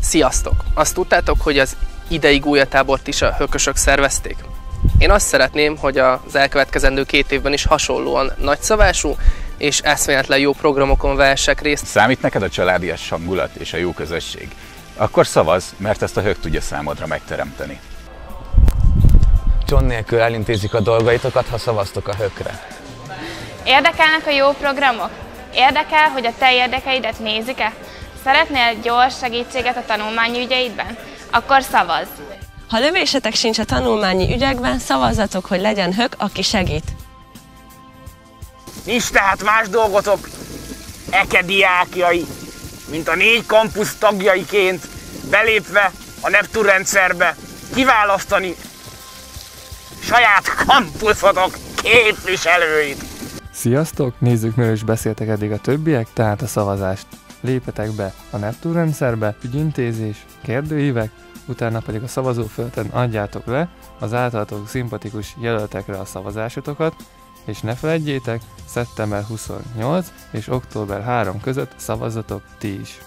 Sziasztok! Azt tudtátok, hogy az idei gólyatábort is a hökösök szervezték? Én azt szeretném, hogy az elkövetkezendő 2 évben is hasonlóan nagyszabású és eszméletlen jó programokon vehessek részt. Számít neked a családias hangulat és a jó közösség? Akkor szavazz, mert ezt a hök tudja számodra megteremteni. John nélkül elintézik a dolgaitokat, ha szavaztok a hökre. Érdekelnek a jó programok? Érdekel, hogy a te érdekeidet nézik-e? Szeretnél gyors segítséget a tanulmányi ügyeidben? Akkor szavazz! Ha lövésetek sincs a tanulmányi ügyekben, szavazzatok, hogy legyen hök, aki segít. Nincs tehát más dolgotok, diákjai, mint a 4 kampusz tagjaiként belépve a Neptun rendszerbe kiválasztani saját kampuszotok képviselőit. Sziasztok! Nézzük, miről is beszéltek eddig a többiek, tehát a szavazást. Lépjetek be a Neptun rendszerbe, ügyintézés, kérdőívek, utána pedig a szavazóföldön adjátok le az általatok szimpatikus jelöltekre a szavazásotokat, és ne feledjétek, szeptember 28 és október 3 között szavazzatok ti is.